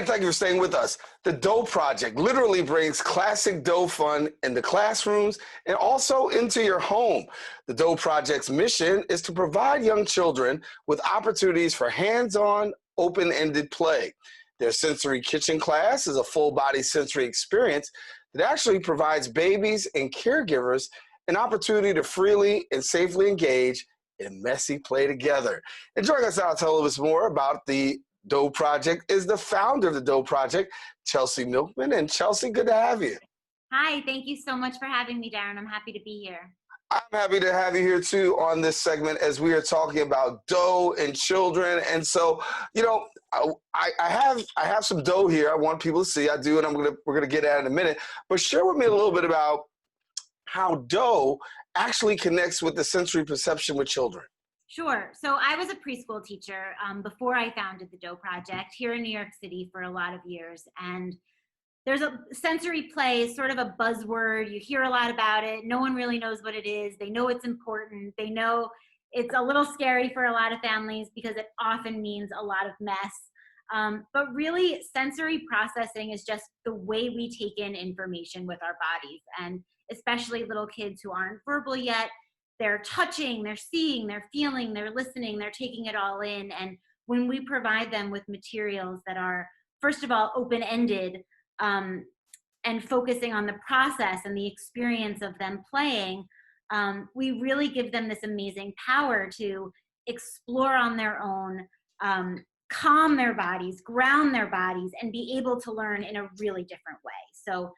Again, thank you for staying with us. The Dough Project literally brings classic dough fun into classrooms and also into your home. The Dough Project's mission is to provide young children with opportunities for hands-on, open-ended play. Their sensory kitchen class is a full-body sensory experience that actually provides babies and caregivers an opportunity to freely and safely engage in messy play together. And joining us now to tell us more about the Dough Project is the founder of the Dough Project, Chelsea Milkman. And Chelsea, good to have you. Hi, thank you so much for having me, Daren. I'm happy to be here. I'm happy to have you here too on this segment as we are talking about dough and children. And so, you know, I have some dough here. I want people to see. I do, and we're gonna get at it in a minute. But share with me a little bit about how dough actually connects with the sensory perception with children. Sure. So I was a preschool teacher before I founded the Dough Project here in New York City for a lot of years. And there's a sensory play is sort of a buzzword. You hear a lot about it. No one really knows what it is. They know it's important. They know it's a little scary for a lot of families because it often means a lot of mess. But really, sensory processing is just the way we take in information with our bodies. And especially little kids who aren't verbal yet, they're touching, they're seeing, they're feeling, they're listening, they're taking it all in. And when we provide them with materials that are, first of all, open-ended and focusing on the process and the experience of them playing, we really give them this amazing power to explore on their own, calm their bodies, ground their bodies, and be able to learn in a really different way. So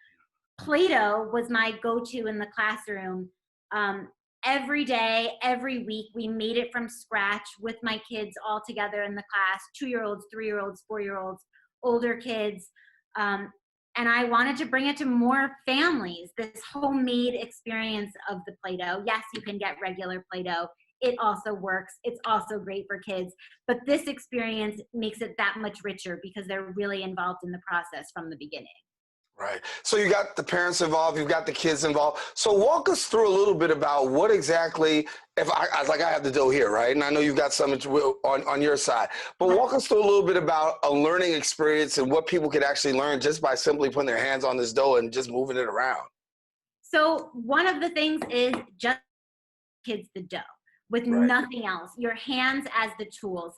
Play-Doh was my go-to in the classroom. Every day, every week, we made it from scratch with my kids all together in the class, 2-year-olds, 3-year-olds, 4-year-olds, older kids. And I wanted to bring it to more families, this homemade experience of the Play-Doh. Yes, you can get regular Play-Doh. It also works. It's also great for kids. But this experience makes it that much richer because they're really involved in the process from the beginning. Right. So you got the parents involved, you've got the kids involved. So walk us through a little bit about what exactly, I have the dough here, right? And I know you've got some on your side, but walk us through a little bit about a learning experience and what people could actually learn just by simply putting their hands on this dough and just moving it around. So one of the things is just kids the dough with nothing else, your hands as the tools.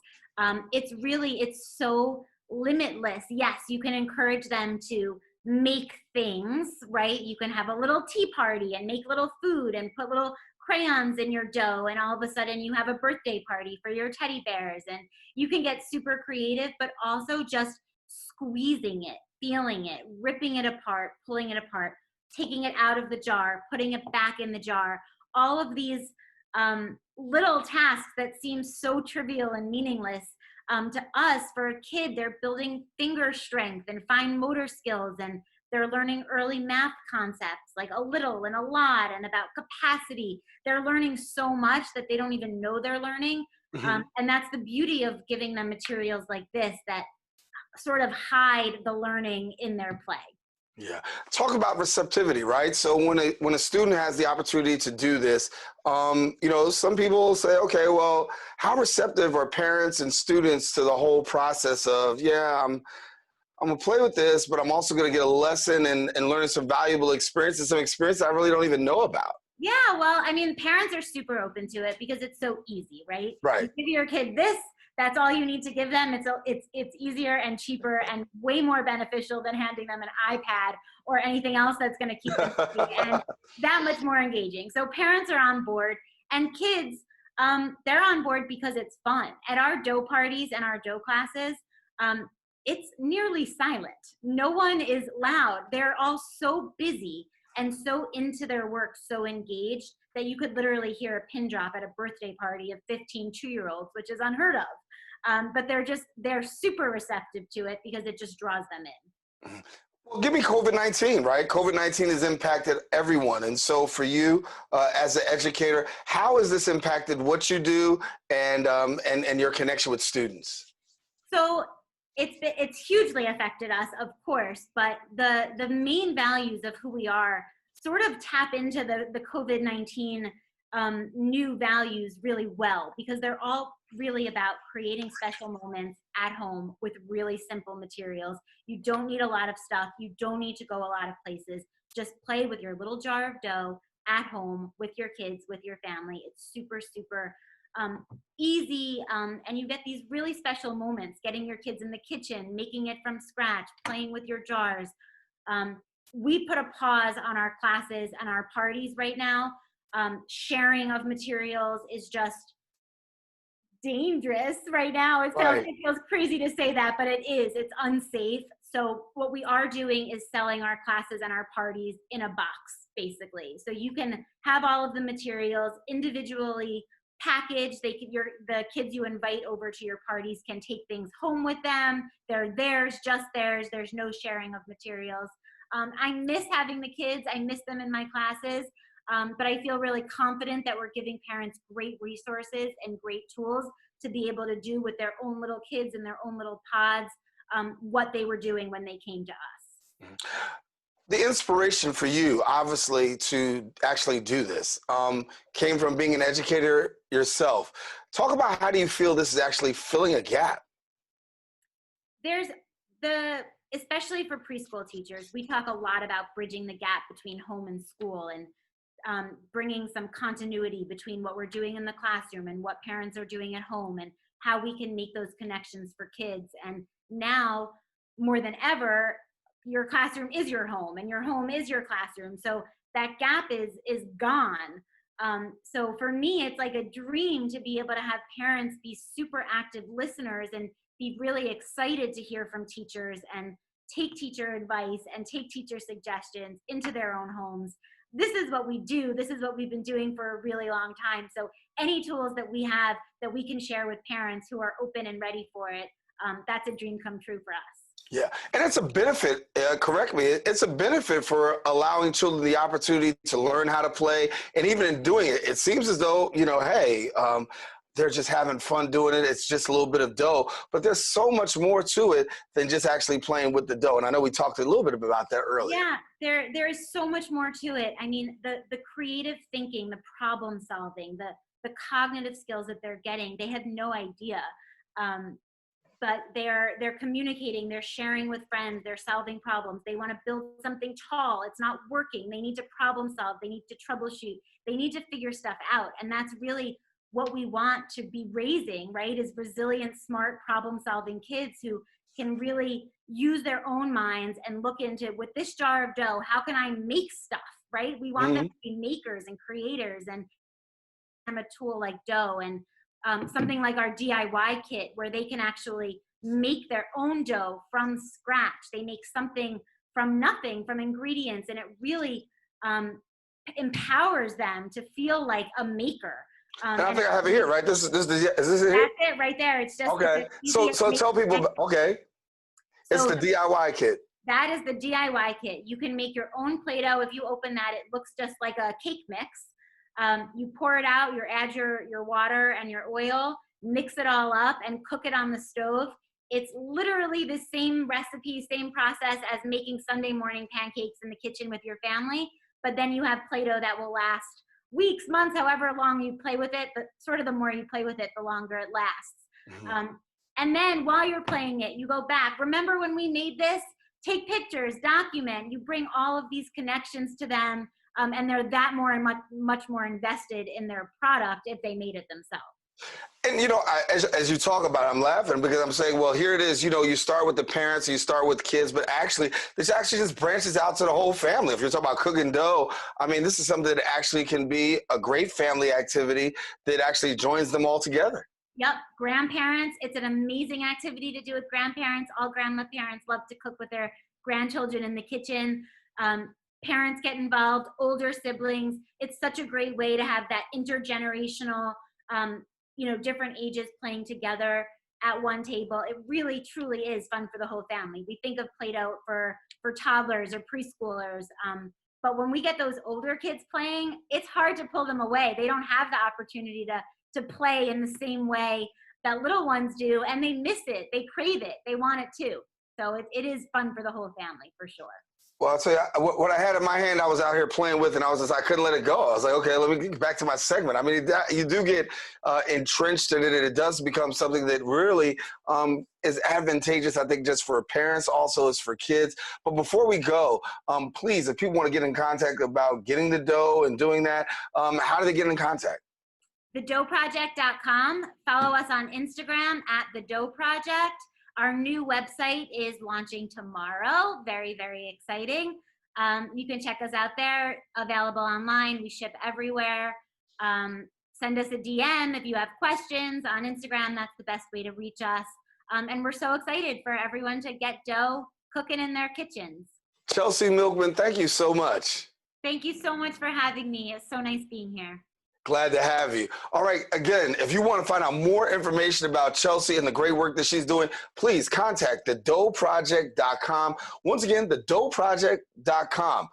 It's so limitless. Yes, you can encourage them to make things, right? You can have a little tea party and make little food and put little crayons in your dough, and all of a sudden you have a birthday party for your teddy bears, and you can get super creative, but also just squeezing it, feeling it, ripping it apart, pulling it apart, taking it out of the jar, putting it back in the jar. All of these little tasks that seem so trivial and meaningless, to us, for a kid, they're building finger strength and fine motor skills, and they're learning early math concepts like a little and a lot and about capacity. They're learning so much that they don't even know they're learning. And that's the beauty of giving them materials like this that sort of hide the learning in their play. Yeah. Talk about receptivity, right? So when a student has the opportunity to do this, you know, some people say, okay, well, how receptive are parents and students to the whole process of, yeah, I'm gonna play with this, but I'm also gonna get a lesson and learn some valuable experiences, some experience I really don't even know about. Yeah, well, I mean, parents are super open to it because it's so easy, right? Right. You give your kid this, that's all you need to give them. It's easier and cheaper and way more beneficial than handing them an iPad or anything else that's going to keep them busy and that much more engaging. So parents are on board, and kids, they're on board because it's fun. At our dough parties and our dough classes, it's nearly silent. No one is loud. They're all so busy and so into their work, so engaged, that you could literally hear a pin drop at a birthday party of 15 2-year-olds, which is unheard of. But they're super receptive to it because it just draws them in. Well, give me COVID-19, right? COVID-19 has impacted everyone. And so for you as an educator, how has this impacted what you do and your connection with students? So it's hugely affected us, of course, but the main values of who we are sort of tap into the COVID-19 new values really well, because they're all really about creating special moments at home with really simple materials. You don't need a lot of stuff. You don't need to go a lot of places. Just play with your little jar of dough at home with your kids, with your family. It's super, super easy, and you get these really special moments, getting your kids in the kitchen, making it from scratch, playing with your jars. We put a pause on our classes and our parties right now. Sharing of materials is just dangerous right now. It feels crazy to say that, but it is. It's unsafe. So what we are doing is selling our classes and our parties in a box, basically. So you can have all of the materials individually packaged. The kids you invite over to your parties can take things home with them. They're theirs, just theirs. There's no sharing of materials. I miss having the kids. I miss them in my classes. But I feel really confident that we're giving parents great resources and great tools to be able to do with their own little kids and their own little pods what they were doing when they came to us. The inspiration for you, obviously, to actually do this came from being an educator yourself. Talk about how do you feel this is actually filling a gap? Especially for preschool teachers, we talk a lot about bridging the gap between home and school and bringing some continuity between what we're doing in the classroom and what parents are doing at home and how we can make those connections for kids. And now, more than ever, your classroom is your home and your home is your classroom. So that gap is gone. So for me, it's like a dream to be able to have parents be super active listeners and be really excited to hear from teachers and take teacher advice and take teacher suggestions into their own homes. This is what we do. This is what we've been doing for a really long time. So any tools that we have that we can share with parents who are open and ready for it, that's a dream come true for us. Yeah, and it's a benefit, correct me, it's a benefit for allowing children the opportunity to learn how to play. And even in doing it, it seems as though, hey, they're just having fun doing it. It's just a little bit of dough, but there's so much more to it than just actually playing with the dough. And I know we talked a little bit about that earlier. Yeah, there is so much more to it. I mean, the creative thinking, the problem solving, the cognitive skills that they're getting, they had no idea. But they're communicating, they're sharing with friends, they're solving problems. They want to build something tall. It's not working. They need to problem solve. They need to troubleshoot. They need to figure stuff out. And that's really what we want to be raising, right? Is resilient, smart, problem solving kids who can really use their own minds and look into, with this jar of dough, how can I make stuff, right? We want them to be makers and creators and a tool like dough and something like our DIY kit where they can actually make their own dough from scratch. They make something from nothing, from ingredients, and it really empowers them to feel like a maker. And I think I have it here, right? Is this it here? That's it right there. It's just okay. So tell people, okay, it's the DIY kit. That is the DIY kit. You can make your own Play-Doh. If you open that, it looks just like a cake mix. You pour it out, you add your water and your oil, mix it all up and cook it on the stove. It's literally the same recipe, same process as making Sunday morning pancakes in the kitchen with your family, but then you have Play-Doh that will last weeks, months, however long you play with it, but sort of the more you play with it, the longer it lasts. And then while you're playing it, you go back. Remember when we made this? Take pictures, document, you bring all of these connections to them. And they're that more and much more invested in their product if they made it themselves. And, as you talk about it, I'm laughing because I'm saying, well, here it is, you start with the parents, you start with kids, but actually, this actually just branches out to the whole family. If you're talking about cooking dough, I mean, this is something that actually can be a great family activity that actually joins them all together. Yep, grandparents, it's an amazing activity to do with grandparents. All grandma parents love to cook with their grandchildren in the kitchen. Parents get involved, older siblings. It's such a great way to have that intergenerational, different ages playing together at one table. It really, truly is fun for the whole family. We think of Play-Doh for toddlers or preschoolers, but when we get those older kids playing, it's hard to pull them away. They don't have the opportunity to play in the same way that little ones do, and they miss it. They crave it. They want it too. So it is fun for the whole family, for sure. Well, I'll tell you, what I had in my hand, I was out here playing with, and I couldn't let it go. I was like, okay, let me get back to my segment. I mean, you do get entrenched in it, and it does become something that really is advantageous, I think, just for parents, also is for kids. But before we go, please, if people want to get in contact about getting the dough and doing that, how do they get in contact? thedoughproject.com. Follow us on Instagram at The Dough Project. Our new website is launching tomorrow. Very, very exciting. You can check us out there, available online. We ship everywhere. Send us a DM if you have questions on Instagram. That's the best way to reach us. And we're so excited for everyone to get dough cooking in their kitchens. Chelsea Milkman, thank you so much. Thank you so much for having me. It's so nice being here. Glad to have you. All right, again, if you want to find out more information about Chelsea and the great work that she's doing, please contact thedoughproject.com. Once again, thedoughproject.com.